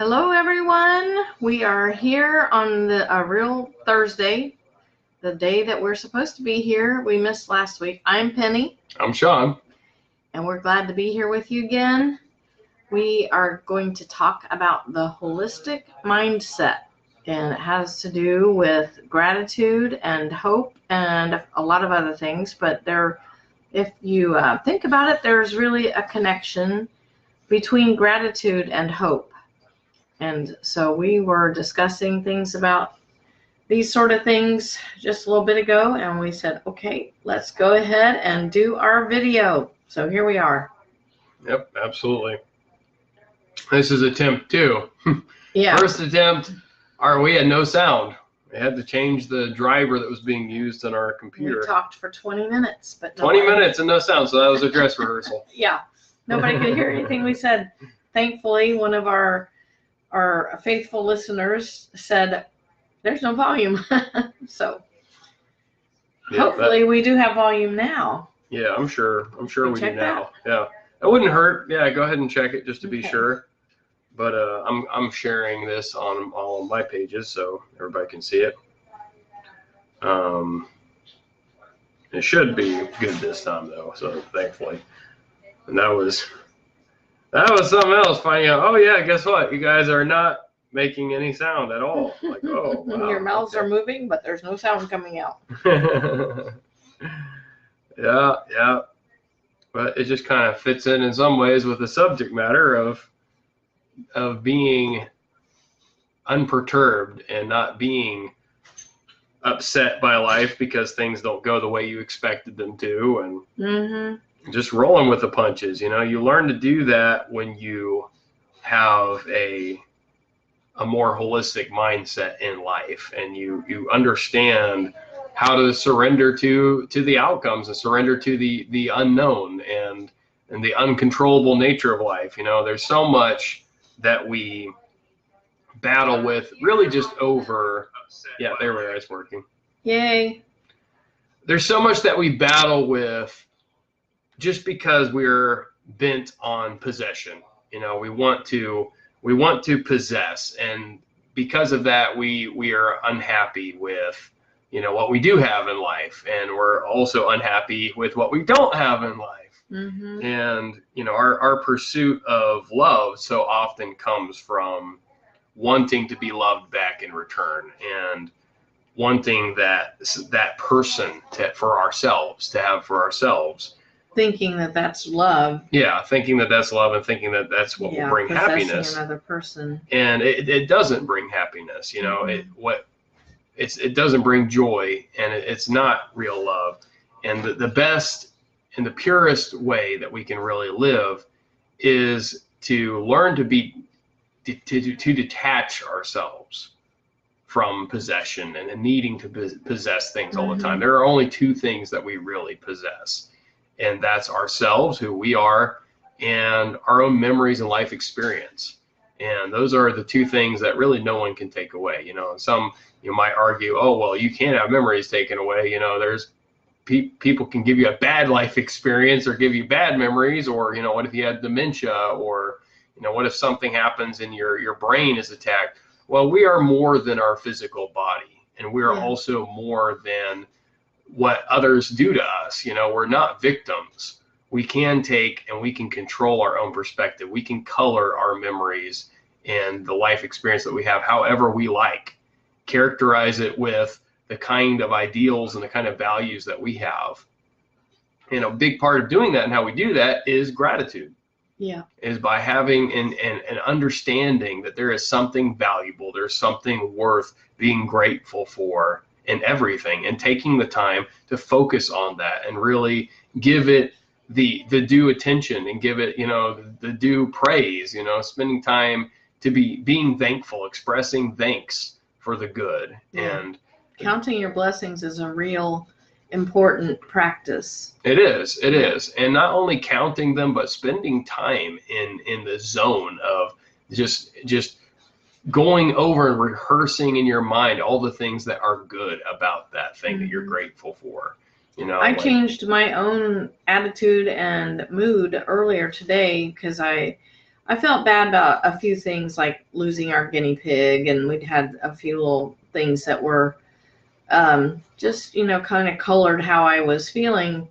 Hello, everyone. We are here on a real Thursday, the day that we're supposed to be here. We missed last week. I'm Penny. I'm Sean. And we're glad to be here with you again. We are going to talk about the holistic mindset, and it has to do with gratitude and hope and a lot of other things. But if you think about it, there's really a connection between gratitude and hope. And so we were discussing things about these sort of things just a little bit ago, and we said, okay, let's go ahead and do our video. So here we are. Yep, absolutely. This is attempt 2. Yeah. First attempt, we had no sound. We had to change the driver that was being used on our computer. We talked for 20 minutes, but 20 minutes and no sound, so that was a dress rehearsal. Yeah, nobody could hear anything we said. Thankfully, one of our faithful listeners said, there's no volume. So yeah, hopefully we do have volume now. Yeah, I'm sure we do now. That? Yeah, it wouldn't hurt. Yeah, go ahead and check it just to be sure. But I'm sharing this on all of my pages so everybody can see it. It should be good this time though, so thankfully. And that was something else, finding out, oh yeah, guess what? You guys are not making any sound at all. Like, oh, wow. Your mouths are moving, but there's no sound coming out. Yeah. But it just kind of fits in some ways with the subject matter of being unperturbed and not being upset by life because things don't go the way you expected them to, and just rolling with the punches. You know, you learn to do that when you have a more holistic mindset in life, and you understand how to surrender to the outcomes and surrender to the unknown and the uncontrollable nature of life. You know, there's so much that we battle with really just over. Yeah, there we are. It's working. Yay. There's so much that we battle with just because we're bent on possession. You know, we want to possess, and because of that we are unhappy with, you know, what we do have in life, and we're also unhappy with what we don't have in life. And you know, our pursuit of love so often comes from wanting to be loved back in return, and wanting that person to have for ourselves. Thinking that that's love. Yeah, thinking that that's love, and thinking that that's what will bring happiness. Another person. And it doesn't bring happiness. You know, it doesn't bring joy, and it's not real love. And the best and the purest way that we can really live is to learn to detach ourselves from possession and needing to possess things all the time. There are only two things that we really possess, and that's ourselves, who we are, and our own memories and life experience. And those are the two things that really no one can take away. You know, some you might argue, oh well, you can't have memories taken away. You know, there's people can give you a bad life experience or give you bad memories, or you know, what if you had dementia, or you know, what if something happens and your brain is attacked? Well, we are more than our physical body, and we are also more than what others do to us. You know, we're not victims. We can take and we can control our own perspective. We can color our memories and the life experience that we have however we like, characterize it with the kind of ideals and the kind of values that we have. And a big part of doing that and how we do that is gratitude. Yeah. Is by having an understanding that there is something valuable, there's something worth being grateful for in everything, and taking the time to focus on that and really give it the due attention, and give it, you know, the due praise, you know, spending time to being thankful, expressing thanks for the good. And counting your blessings is a real important practice. It is. And not only counting them, but spending time in the zone of just going over and rehearsing in your mind all the things that are good about that thing that you're grateful for. You know, I changed my own attitude and mood earlier today because I I felt bad about a few things like losing our guinea pig, and we'd had a few little things that were just, kind of colored how I was feeling.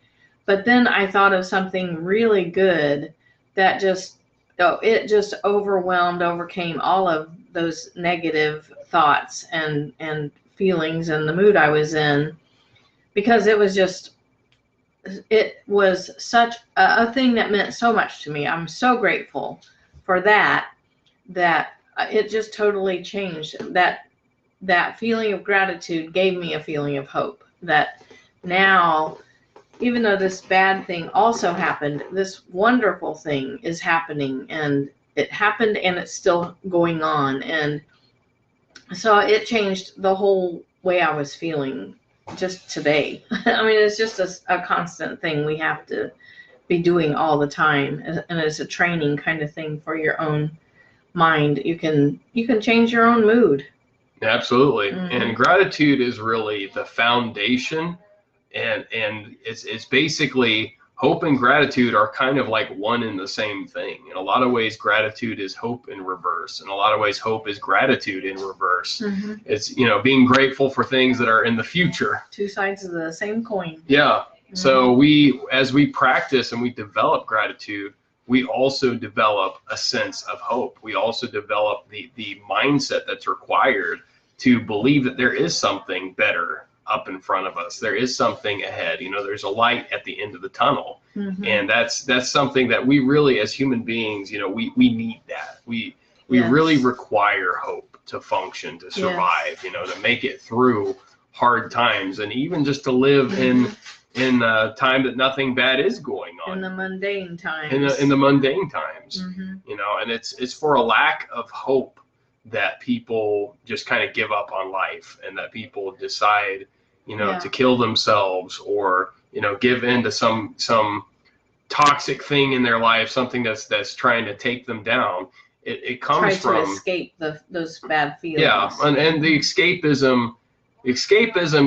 But then I thought of something really good that it just overcame all of those negative thoughts and feelings and the mood I was in, because it was such a thing that meant so much to me. I'm so grateful for that it just totally changed. That feeling of gratitude gave me a feeling of hope, that now, even though this bad thing also happened, this wonderful thing is happening, and it happened and it's still going on. And so it changed the whole way I was feeling just today. I mean, it's just a constant thing we have to be doing all the time, and it's a training kind of thing for your own mind. You can change your own mood. Absolutely. And gratitude is really the foundation, and it's basically, hope and gratitude are kind of like one and the same thing. In a lot of ways, gratitude is hope in reverse. In a lot of ways, hope is gratitude in reverse. It's, being grateful for things that are in the future. Two sides of the same coin. Yeah. So as we practice and we develop gratitude, we also develop a sense of hope. We also develop the mindset that's required to believe that there is something better up in front of us. There is something ahead. There's a light at the end of the tunnel. And that's something that we really, as human beings, we need that. We really require hope to function, to survive, to make it through hard times, and even just to live in a time that nothing bad is going on. In the mundane times. In the mundane times, and it's for a lack of hope that people just kind of give up on life, and that people decide, to kill themselves, or, give in to some toxic thing in their life, something that's trying to take them down. It comes from to escape those bad feelings. Yeah, and the escapism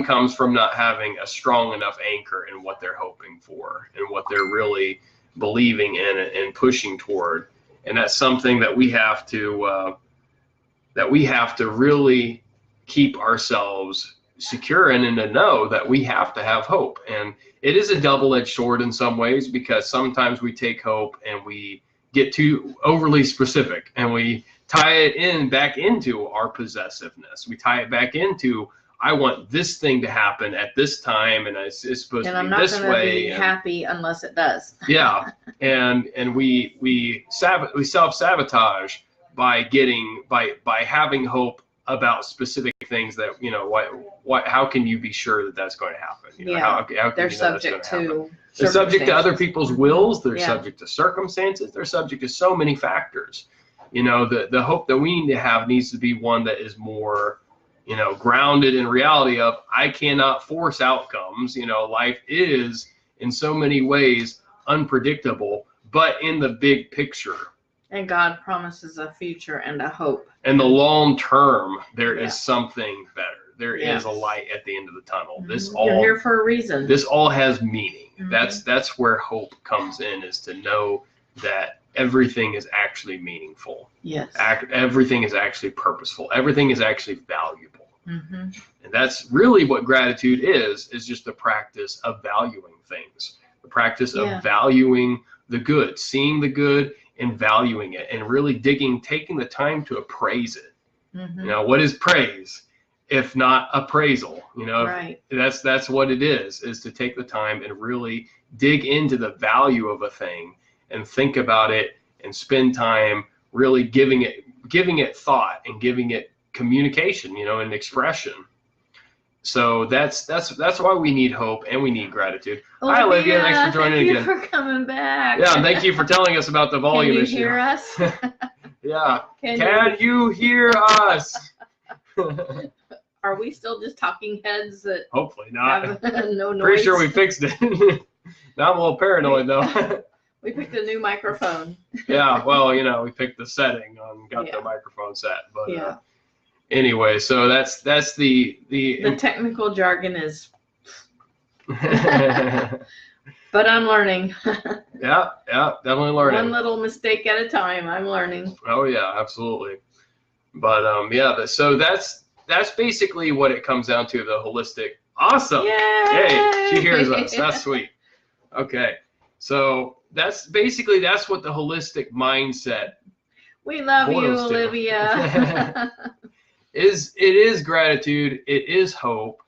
comes from not having a strong enough anchor in what they're hoping for and what they're really believing in and pushing toward. And that's something that we have to really keep ourselves secure in, and to know that we have to have hope. And it is a double-edged sword in some ways, because sometimes we take hope and we get too overly specific, and we tie it back into our possessiveness. We tie it back into, I want this thing to happen at this time, and it's supposed to be this way. And I'm not going to be happy unless it does. Yeah, and we self-sabotage by having hope about specific things that, how can you be sure that that's going to happen? How can they're you know subject that's going to happen? to They're subject to other people's wills. They're subject to circumstances. They're subject to so many factors. The hope that we need to have needs to be one that is more, grounded in reality of, I cannot force outcomes. Life is in so many ways unpredictable, but in the big picture. And God promises a future and a hope. In the long term, there is something better. There is a light at the end of the tunnel. You're here for a reason. This all has meaning. That's where hope comes in, is to know that everything is actually meaningful. Yes. Everything is actually purposeful. Everything is actually valuable. And that's really what gratitude is just the practice of valuing things. The practice of valuing the good, seeing the good and valuing it, and really taking the time to appraise it. What is praise if not appraisal? Right. That's what it is to take the time and really dig into the value of a thing, and think about it, and spend time really giving it thought, and giving it communication, and expression. So that's why we need hope and we need gratitude. Hi, Olivia. Thanks for joining again. Thank you for coming back. Yeah, and thank you for telling us about the volume issue. Can you hear us? Yeah. Can you hear us? Are we still just talking heads that Hopefully not. have no noise? Pretty sure we fixed it. Now I'm a little paranoid though. We picked a new microphone. Yeah, well, we picked the setting on, got the microphone set, but anyway, so that's the technical jargon is. But But I'm learning. Yeah, definitely learning. One little mistake at a time. I'm learning. Oh yeah, absolutely. But yeah, so that's basically what it comes down to, the holistic. Awesome. Yay, she hears us. That's sweet. Okay. So that's what the holistic mindset We love you, boils to. Olivia. It is gratitude, it is hope,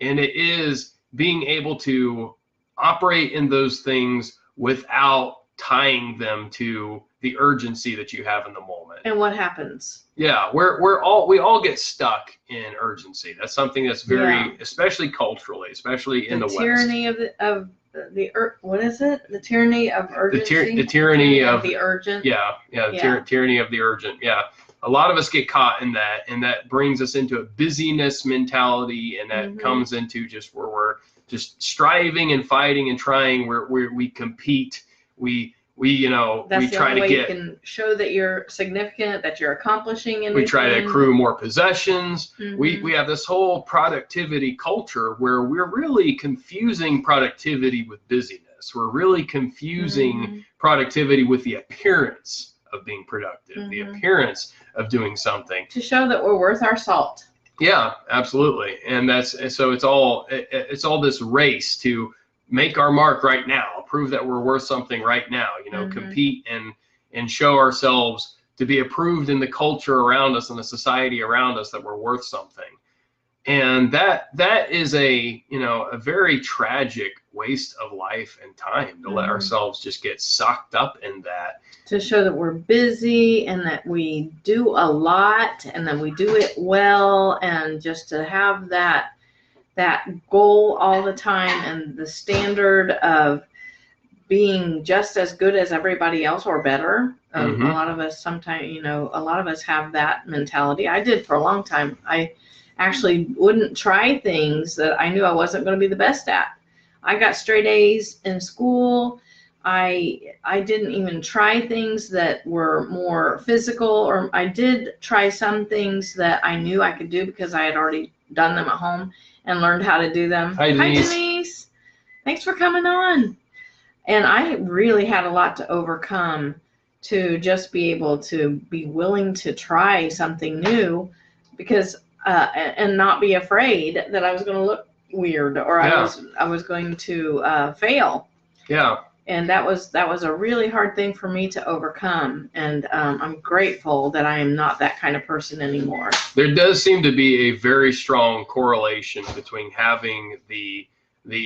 and it is being able to operate in those things without tying them to the urgency that you have in the moment. And what happens? Yeah, we all get stuck in urgency. That's something that's very, especially culturally, especially in the West. Tyranny of the what is it? The tyranny of urgency. The tyranny of the urgent. Tyranny of the urgent. Yeah, a lot of us get caught in that, and that brings us into a busyness mentality, and that comes into just where we're just striving and fighting and trying. We compete. That's we try to get. You can show that you're significant, that you're accomplishing anything. We try to accrue more possessions. We have this whole productivity culture where we're really confusing productivity with busyness. We're really confusing productivity with the appearance of being productive, the appearance of doing something. To show that we're worth our salt. Yeah, absolutely. And so it's all this race to make our mark right now, prove that we're worth something right now, compete and show ourselves to be approved in the culture around us and the society around us that we're worth something. And that is a very tragic waste of life and time to let ourselves just get sucked up in that. To show that we're busy and that we do a lot and that we do it well, and just to have that goal all the time and the standard of being just as good as everybody else or better. A lot of us sometimes, a lot of us have that mentality. I did for a long time. I actually wouldn't try things that I knew I wasn't going to be the best at. I got straight A's in school. I didn't even try things that were more physical, or I did try some things that I knew I could do because I had already done them at home and learned how to do them. Hi, Denise. Hi, Denise. Thanks for coming on. And I really had a lot to overcome to just be able to be willing to try something new, because and not be afraid that I was going to look weird, or I was going to fail. Yeah. And that was a really hard thing for me to overcome. And I'm grateful that I am not that kind of person anymore. There does seem to be a very strong correlation between having the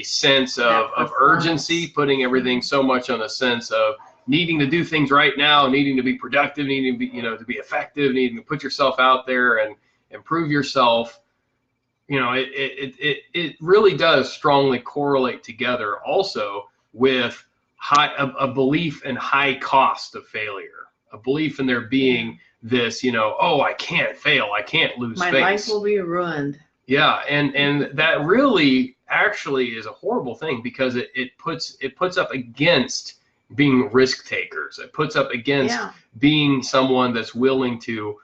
sense of urgency, putting everything so much on a sense of needing to do things right now, needing to be productive, needing to be, to be effective, needing to put yourself out there and improve yourself. It really does strongly correlate together also with a belief in high cost of failure, a belief in there being this, I can't fail, I can't lose face. My life will be ruined. Yeah, and that really actually is a horrible thing, because it puts up against being risk takers. It puts up against being someone that's willing to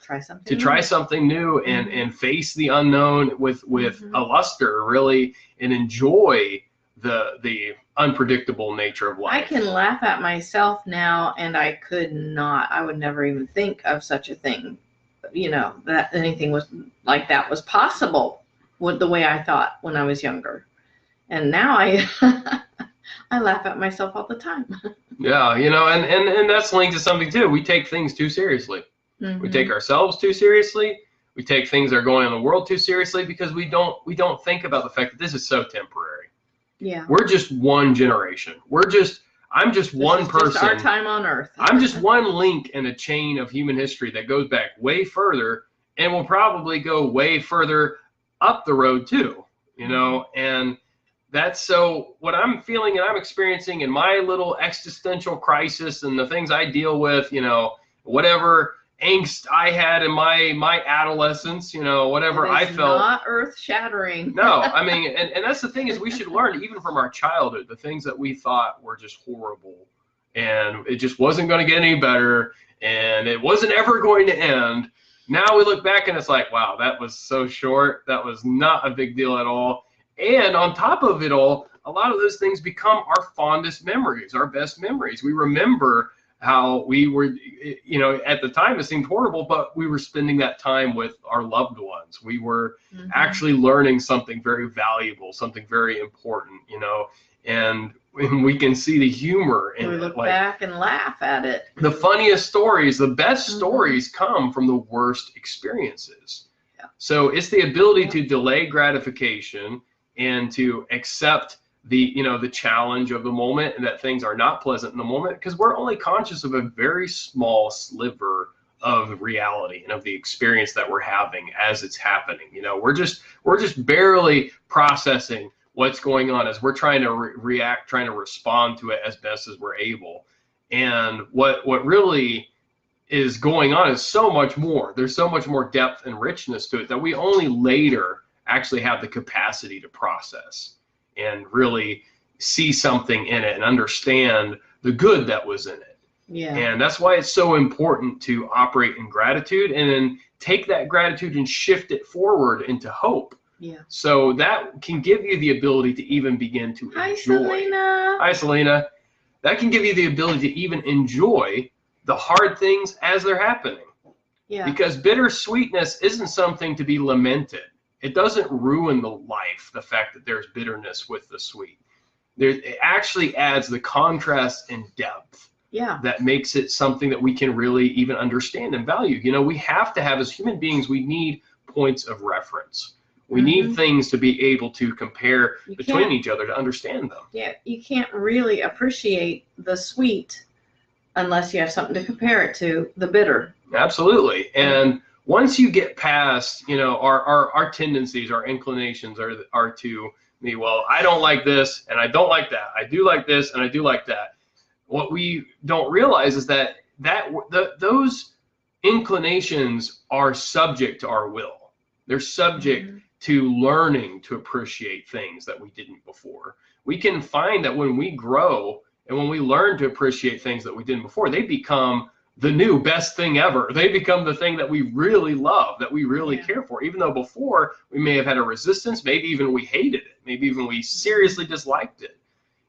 try something new and face the unknown with a luster, really, and enjoy the unpredictable nature of life. I can laugh at myself now, and I would never even think of such a thing, that anything was like that was possible with the way I thought when I was younger. And now I laugh at myself all the time. Yeah, and that's linked to something too. We take things too seriously. We take ourselves too seriously. We take things that are going on in the world too seriously, because we don't think about the fact that this is so temporary. Yeah. We're just one generation. I'm just one person. Just our time on Earth. I'm just one link in a chain of human history that goes back way further, and will probably go way further up the road too. And that's so what I'm feeling and I'm experiencing in my little existential crisis and the things I deal with, whatever angst I had in my adolescence, whatever I felt. Not earth shattering. No, I mean, and that's the thing, is we should learn even from our childhood, the things that we thought were just horrible and it just wasn't going to get any better and it wasn't ever going to end. Now we look back and it's like, wow, that was so short. That was not a big deal at all. And on top of it all, a lot of those things become our fondest memories, our best memories. We remember how we were, you know, at the time it seemed horrible, but we were spending that time with our loved ones. We were actually learning something very valuable, something very important, you know, and we can see the humor in we it. look Like, back and laugh at it. the funniest stories, the best stories come from the worst experiences. Yeah. So it's the ability to delay gratification and to accept the, you know, the challenge of the moment, and that things are not pleasant in the moment, because we're only conscious of a very small sliver of reality and of the experience that we're having as it's happening. You know, we're just barely processing what's going on as we're trying to react, trying to respond to it as best as we're able. And what really is going on is so much more. There's so much more depth and richness to it that we only later actually have the capacity to process and really see something in it and understand the good that was in it. Yeah. And that's why it's so important to operate in gratitude, and then take that gratitude and shift it forward into hope. Yeah. So that can give you the ability to even begin to enjoy. Hi, Selena. Hi, Selena. That can give you the ability to even enjoy the hard things as they're happening. Yeah. Because bittersweetness isn't something to be lamented. It doesn't ruin the life, the fact that there's bitterness with the sweet. It actually adds the contrast and depth. Yeah. That makes it something that we can really even understand and value. You know, we have to have, as human beings, we need points of reference. We need things to be able to compare between each other to understand them. Yeah, you can't really appreciate the sweet unless you have something to compare it to, the bitter. Absolutely. And once you get past, you know, our tendencies, our inclinations are to me, well, I don't like this and I don't like that. I do like this and I do like that. What we don't realize is that those inclinations are subject to our will. They're subject to learning to appreciate things that we didn't before. We can find that when we grow and when we learn to appreciate things that we didn't before, they become the new best thing ever. They become the thing that we really love, that we really care for, even though before we may have had a resistance, maybe even we hated it, maybe even we seriously disliked it.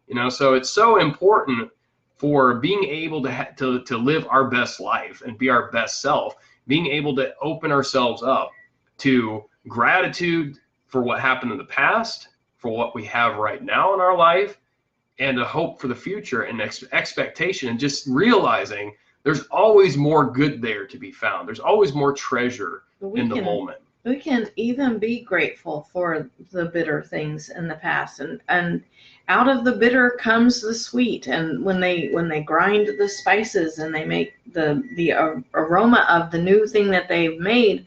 You know, so it's so important for being able to live our best life and be our best self, being able to open ourselves up to gratitude for what happened in the past, for what we have right now in our life, and a hope for the future and expectation, and just realizing there's always more good there to be found. There's always more treasure in the moment. We can even be grateful for the bitter things in the past, and out of the bitter comes the sweet. And when they grind the spices and they make the aroma of the new thing that they've made,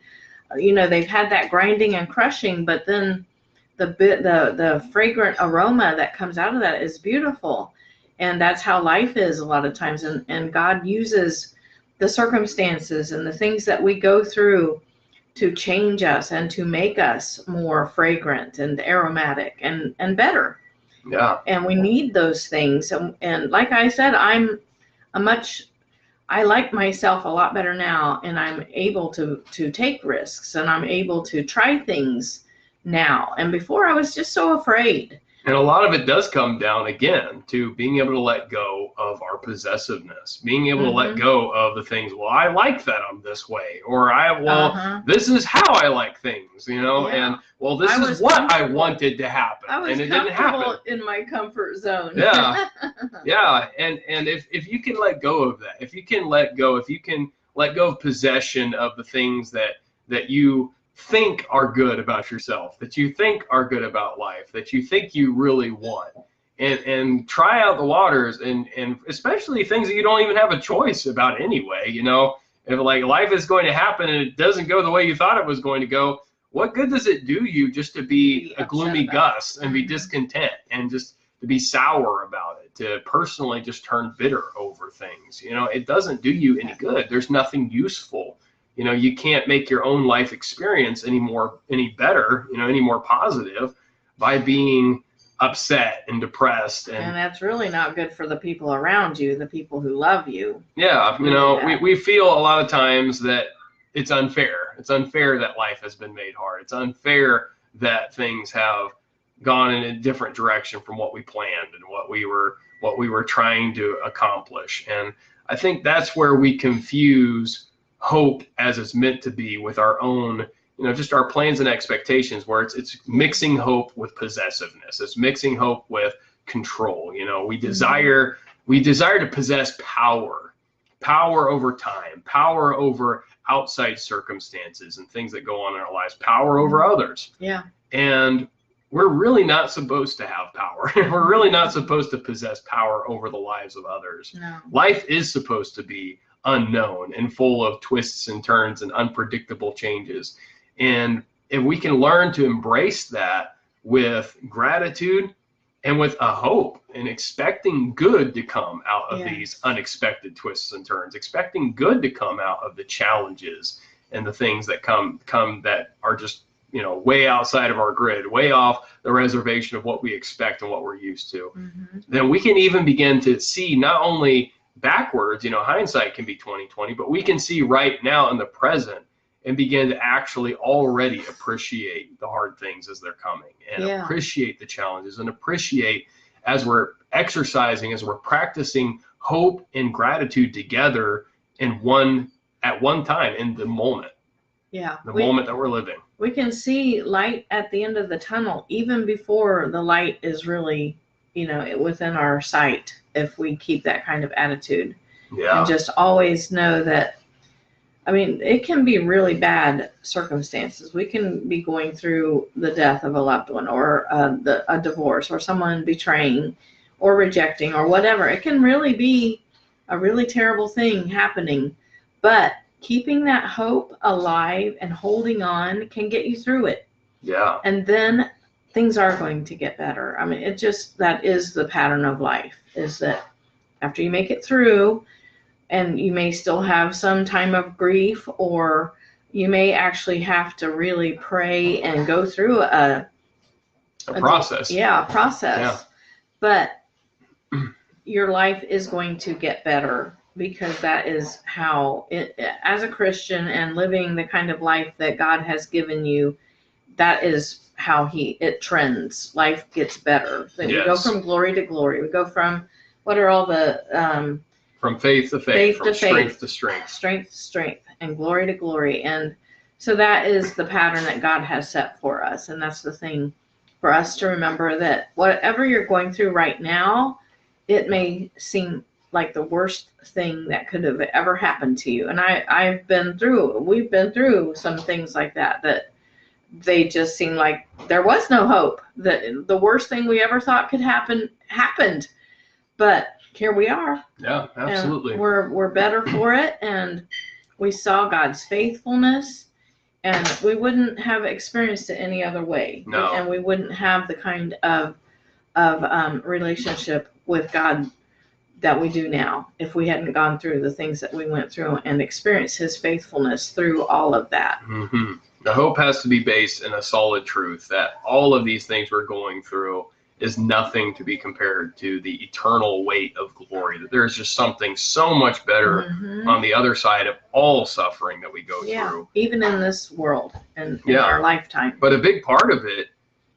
you know, they've had that grinding and crushing, but then the fragrant aroma that comes out of that is beautiful. And that's how life is a lot of times. And God uses the circumstances and the things that we go through to change us and to make us more fragrant and aromatic and better. Yeah. And we need those things. And like I said, I like myself a lot better now, and I'm able to take risks, and I'm able to try things now. And before I was just so afraid. And a lot of it does come down, again, to being able to let go of our possessiveness, being able to let go of the things, well, I like that I'm this way, or this is how I like things, you know, and well, this is what I wanted to happen, and it didn't happen. In my comfort zone. Yeah. Yeah. And if you can let go of that, if you can let go of possession of the things that you think are good about yourself, that you think are good about life, that you think you really want, and try out the waters, and especially things that you don't even have a choice about anyway. You know, if like life is going to happen and it doesn't go the way you thought it was going to go, what good does it do you just to be a gloomy Gus and be discontent and just to be sour about it, to personally just turn bitter over things? You know, it doesn't do you any good. There's nothing useful. You know, you can't make your own life experience any better, you know, any more positive by being upset and depressed. And that's really not good for the people around you, the people who love you. Yeah, you know, we feel a lot of times that it's unfair. It's unfair that life has been made hard. It's unfair that things have gone in a different direction from what we planned and what we were trying to accomplish. And I think that's where we confuse hope as it's meant to be with our own, just our plans and expectations, where it's mixing hope with possessiveness. It's mixing hope with control. We desire to possess power over time, power over outside circumstances and things that go on in our lives, power over others. Yeah. And we're really not supposed to have power. We're really not supposed to possess power over the lives of others. No. Life is supposed to be unknown and full of twists and turns and unpredictable changes. And if we can learn to embrace that with gratitude and with a hope and expecting good to come out of these unexpected twists and turns, expecting good to come out of the challenges and the things that come that are just, way outside of our grid, way off the reservation of what we expect and what we're used to, then we can even begin to see not only backwards, hindsight can be 20/20, but we can see right now in the present and begin to actually already appreciate the hard things as they're coming, and appreciate the challenges, and appreciate as we're exercising, as we're practicing hope and gratitude together at one time in the moment. Yeah. The moment that we're living. We can see light at the end of the tunnel even before the light is really, within our sight, if we keep that kind of attitude. Yeah. And just always know that, it can be really bad circumstances. We can be going through the death of a loved one, or a divorce, or someone betraying or rejecting or whatever. It can really be a really terrible thing happening, but keeping that hope alive and holding on can get you through it. Yeah. And then things are going to get better. That is the pattern of life, is that after you make it through, and you may still have some time of grief, or you may actually have to really pray and go through a process. A process. Yeah. But your life is going to get better, because that is how as a Christian and living the kind of life that God has given you, that is how it trends. Life gets better. Then we go from glory to glory. We go from, what are all the from faith to faith, from strength to strength. Strength to strength, and glory to glory. And so that is the pattern that God has set for us. And that's the thing for us to remember, that whatever you're going through right now, it may seem like the worst thing that could have ever happened to you. And we've been through some things like that they just seem like there was no hope. That the worst thing we ever thought could happen happened. But here we are. Yeah, absolutely. We're better for it, and we saw God's faithfulness, and we wouldn't have experienced it any other way. No. And we wouldn't have the kind of relationship with God that we do now if we hadn't gone through the things that we went through and experienced His faithfulness through all of that. Mm-hmm. The hope has to be based in a solid truth that all of these things we're going through is nothing to be compared to the eternal weight of glory, that there's just something so much better on the other side of all suffering that we go through. Even in this world and in our lifetime. But a big part of it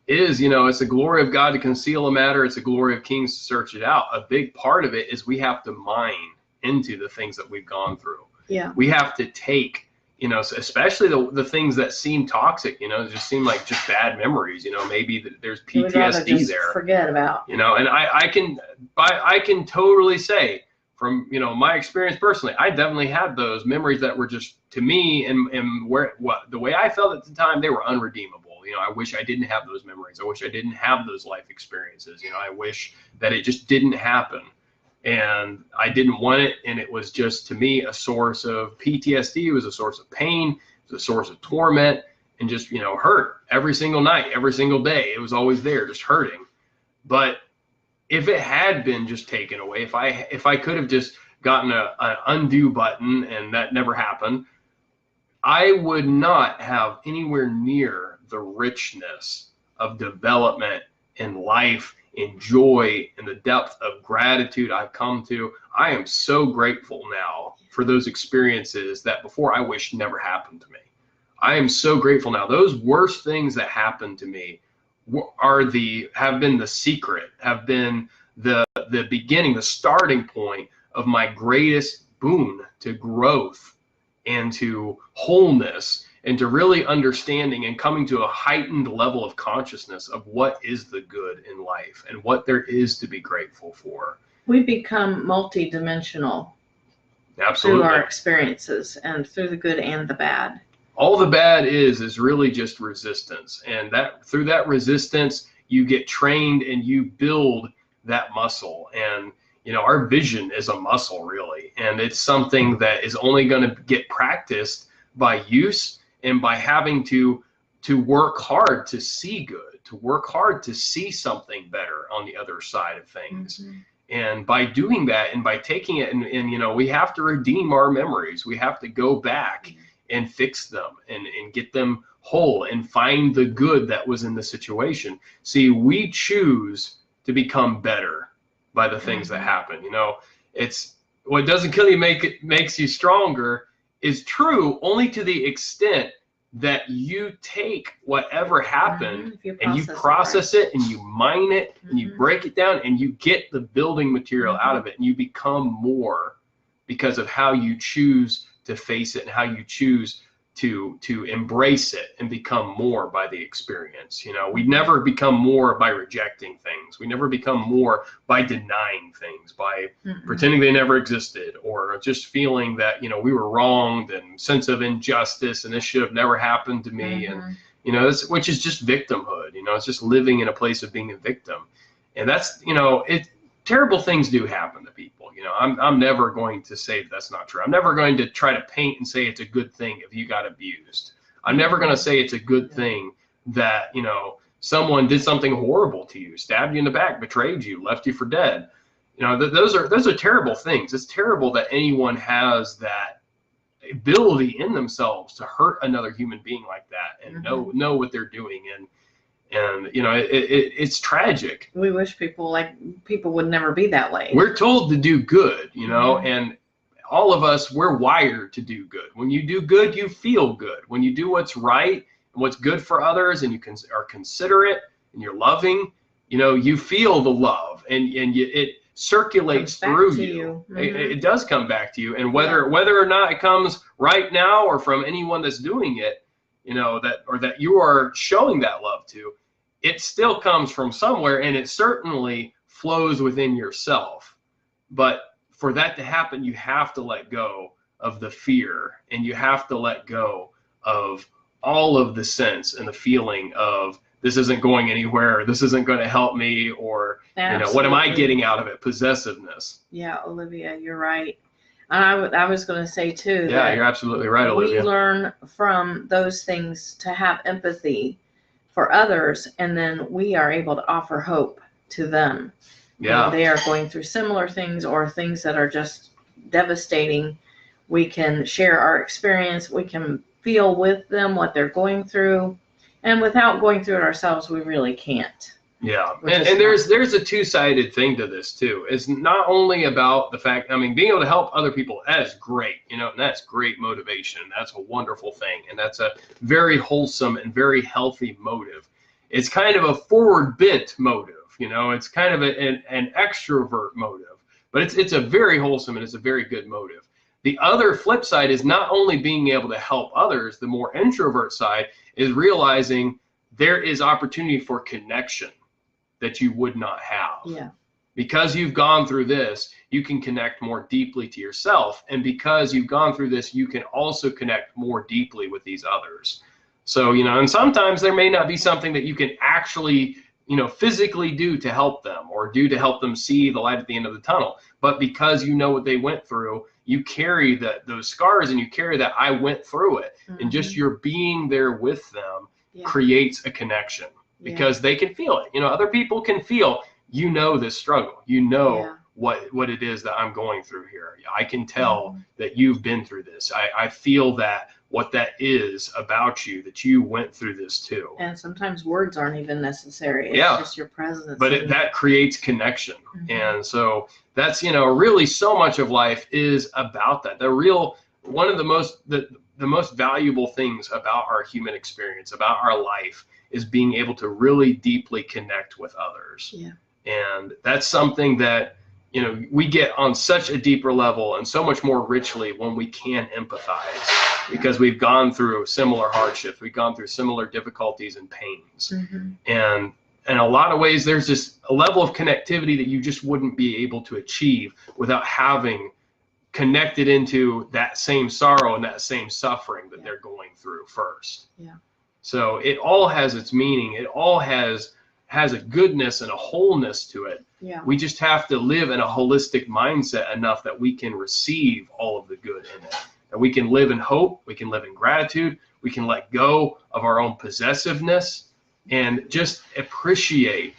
is, it's the glory of God to conceal a matter. It's the glory of kings to search it out. A big part of it is we have to mine into the things that we've gone through. Yeah. We have to take, especially the things that seem toxic, just seem like just bad memories, maybe there's PTSD there. Forget about. And I can totally say from, my experience personally, I definitely had those memories that were just, to me, and the way I felt at the time, they were unredeemable. I wish I didn't have those memories. I wish I didn't have those life experiences. I wish that it just didn't happen. And I didn't want it. And it was just, to me, a source of PTSD. It was a source of pain. It was a source of torment, and just, hurt every single night, every single day. It was always there, just hurting. But if it had been just taken away, if I could have just gotten an undo button and that never happened, I would not have anywhere near the richness of development in life, in joy, and the depth of gratitude I've come to. I am so grateful now for those experiences that before I wish never happened to me. I am so grateful now. Those worst things that happened to me have been the secret, have been the beginning, the starting point of my greatest boon to growth and to wholeness and to really understanding and coming to a heightened level of consciousness of what is the good in life and what there is to be grateful for. We become multidimensional Absolutely. through our experiences and through the good and the bad. All the bad is really just resistance, and that through that resistance you get trained and you build that muscle. And our vision is a muscle, really, and it's something that is only going to get practiced by use and by having to work hard to see good, to work hard to see something better on the other side of things. Mm-hmm. And by doing that and by taking it and we have to redeem our memories. We have to go back and fix them and get them whole and find the good that was in the situation. See, we choose to become better by the things that happen. It's what doesn't kill you makes you stronger is true only to the extent that you take whatever happened and you process it and you mine it and you break it down and you get the building material out of it and you become more because of how you choose to face it and how you choose to embrace it and become more by the experience. We never become more by rejecting things. We never become more by denying things, by pretending they never existed, or just feeling that, we were wronged and sense of injustice and this should have never happened to me. And, which is just victimhood. It's just living in a place of being a victim. And that's, terrible things do happen to people. I'm never going to say that's not true. I'm never going to try to paint and say it's a good thing if you got abused. I'm never going to say it's a good thing that, someone did something horrible to you, stabbed you in the back, betrayed you, left you for dead. Those are terrible things. It's terrible that anyone has that ability in themselves to hurt another human being like that and know what they're doing. And it's tragic. We wish people would never be that way. We're told to do good, and all of us, we're wired to do good. When you do good, you feel good. When you do what's right and what's good for others, and you are considerate and you're loving, you feel the love, and it circulates through you. It does come back to you, and whether or not it comes right now or from anyone that's doing it, that you are showing that love to, it still comes from somewhere, and it certainly flows within yourself. But for that to happen, you have to let go of the fear, and you have to let go of all of the sense and the feeling of this isn't going anywhere, this isn't going to help me, or what am I getting out of it? Possessiveness. Yeah, Olivia, you're right. I was going to say too. Yeah, you're absolutely right, Olivia. We learn from those things to have empathy for others, and then we are able to offer hope to them. Yeah. When they are going through similar things or things that are just devastating. We can share our experience. We can feel with them what they're going through, and without going through it ourselves, we really can't. Yeah, and there's a two-sided thing to this too. It's not only about the fact, being able to help other people, that is great, and that's great motivation. That's a wonderful thing, and that's a very wholesome and very healthy motive. It's kind of a forward bent motive, it's kind of an extrovert motive, but it's a very wholesome and it's a very good motive. The other flip side is not only being able to help others, the more introvert side is realizing there is opportunity for connection that you would not have. Yeah. Because you've gone through this, you can connect more deeply to yourself. And because you've gone through this, you can also connect more deeply with these others. So, and sometimes there may not be something that you can actually, physically do to help them or do to help them see the light at the end of the tunnel. But because you know what they went through, you carry those scars and you carry that I went through it. And just your being there with them creates a connection. Because they can feel it. Other people can feel, this struggle. What it is that I'm going through here. I can tell that you've been through this. I feel that what that is about you, that you went through this too. And sometimes words aren't even necessary. It's just your presence. But that creates connection. And so that's, really so much of life is about that. One of the most valuable things about our human experience, about our life, is being able to really deeply connect with others. Yeah. And that's something that, you know, we get on such a deeper level and so much more richly when we can empathize, because we've gone through similar hardships, we've gone through similar difficulties and pains. Mm-hmm. And in a lot of ways, there's just a level of connectivity that you just wouldn't be able to achieve without having connected into that same sorrow and that same suffering that they're going through first. Yeah. So it all has its meaning. It all has a goodness and a wholeness to it. Yeah. We just have to live in a holistic mindset enough that we can receive all of the good in it. And we can live in hope, we can live in gratitude, we can let go of our own possessiveness and just appreciate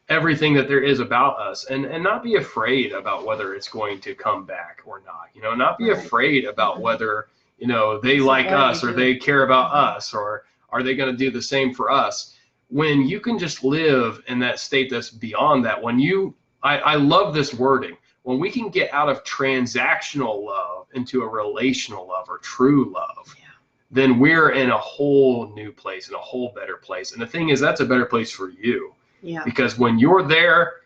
everything that there is about us, and not be afraid about whether it's going to come back or not. You know, not be afraid about whether, you know, they like us or they care about us, or are they going to do the same for us. When you can just live in that state that's beyond that, when you, I love this wording, when we can get out of transactional love into a relational love or true love, then we're in a whole new place, in a whole better place. And the thing is, that's a better place for you. Yeah. Because when you're there,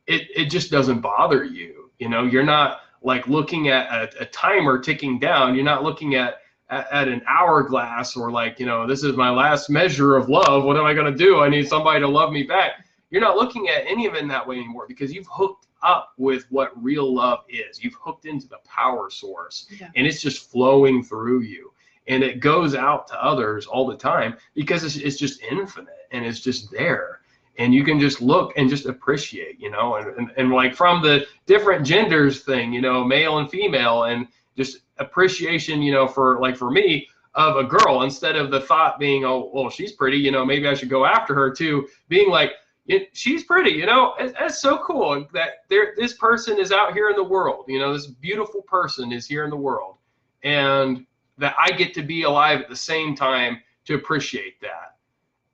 it just doesn't bother you. You know, you're not like looking at a timer ticking down. You're not looking at an hourglass, or like, you know, this is my last measure of love. What am I going to do? I need somebody to love me back. You're not looking at any of it in that way anymore, because you've hooked up with what real love is. You've hooked into the power source, and it's just flowing through you. And it goes out to others all the time, because it's just infinite and it's just there. And you can just look and just appreciate, you know, and like from the different genders thing, you know, male and female, and just appreciation, you know, for me, of a girl, instead of the thought being, oh, well, she's pretty, you know, maybe I should go after her, to being like, she's pretty, you know, that's so cool that this person is out here in the world, you know, this beautiful person is here in the world, and that I get to be alive at the same time to appreciate that.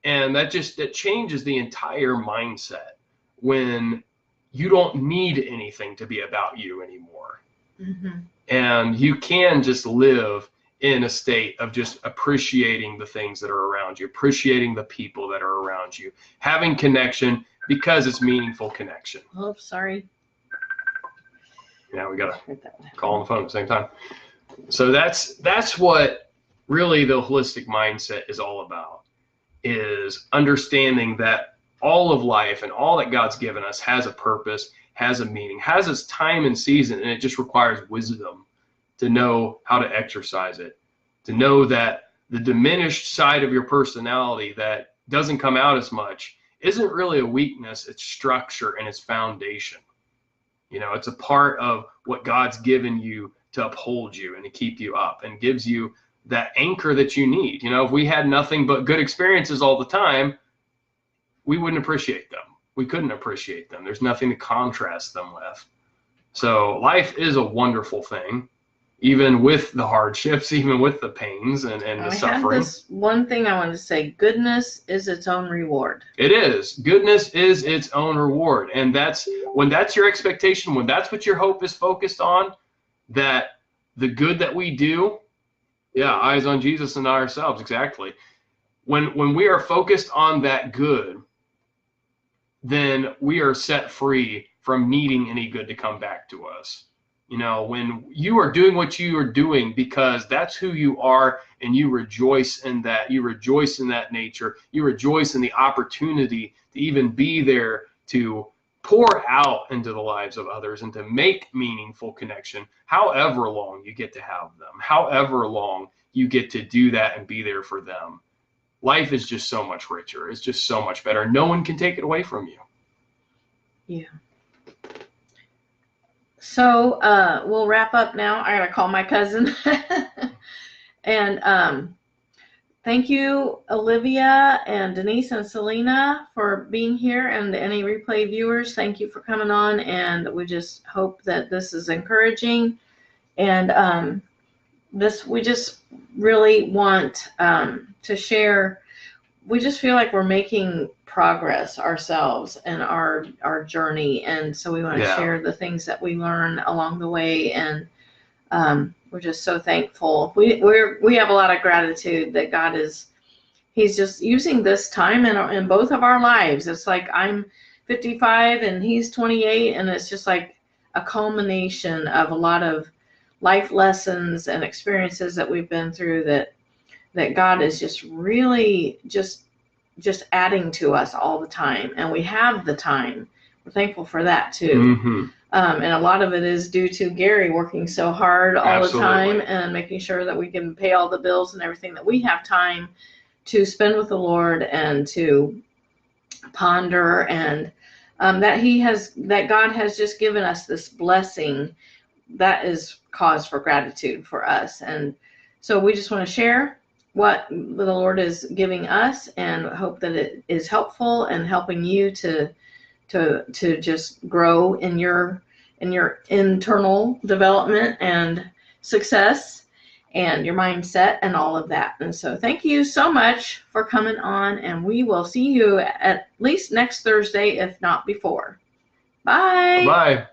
And that changes the entire mindset, when you don't need anything to be about you anymore. Mm-hmm. And you can just live in a state of just appreciating the things that are around you, appreciating the people that are around you, having connection because it's meaningful connection. Oh, sorry. Yeah, we got to call on the phone at the same time. So that's what really the holistic mindset is all about, is understanding that all of life and all that God's given us has a purpose, has a meaning, has its time and season, and it just requires wisdom to know how to exercise it, to know that the diminished side of your personality that doesn't come out as much isn't really a weakness, it's structure and it's foundation. You know, it's a part of what God's given you to uphold you and to keep you up, and gives you that anchor that you need. You know, if we had nothing but good experiences all the time, we wouldn't appreciate them. We couldn't appreciate them. There's nothing to contrast them with. So life is a wonderful thing, even with the hardships, even with the pains and the suffering. This one thing I wanted to say: goodness is its own reward. It is. Goodness is its own reward. And that's when that's your expectation, when that's what your hope is focused on, that the good that we do, eyes on Jesus and not ourselves, exactly. When we are focused on that good, then we are set free from needing any good to come back to us. You know, when you are doing what you are doing because that's who you are, and you rejoice in that, you rejoice in that nature, you rejoice in the opportunity to even be there to pour out into the lives of others and to make meaningful connection, however long you get to have them, however long you get to do that and be there for them. Life is just so much richer. It's just so much better. No one can take it away from you. Yeah. So we'll wrap up now. I gotta call my cousin. And thank you, Olivia and Denise and Selena, for being here, and any replay viewers, thank you for coming on. And we just hope that this is encouraging. And we just really want to share. We just feel like we're making progress ourselves in our journey, and so we want to share the things that we learn along the way. And we're just so thankful. We have a lot of gratitude that God is He's just using this time in both of our lives. It's like I'm 55 and he's 28, and it's just like a culmination of a lot of life lessons and experiences that we've been through that God is just really just adding to us all the time, and we have the time. We're thankful for that too. Mm-hmm. And a lot of it is due to Gary working so hard all Absolutely. the time and making sure that we can pay all the bills and everything, that we have time to spend with the Lord and to ponder, and that God has just given us this blessing that is cause for gratitude for us. And so we just want to share what the Lord is giving us, and hope that it is helpful and helping you to just grow in your internal development and success and your mindset and all of that. And so thank you so much for coming on, and we will see you at least next Thursday, if not before. Bye. Bye.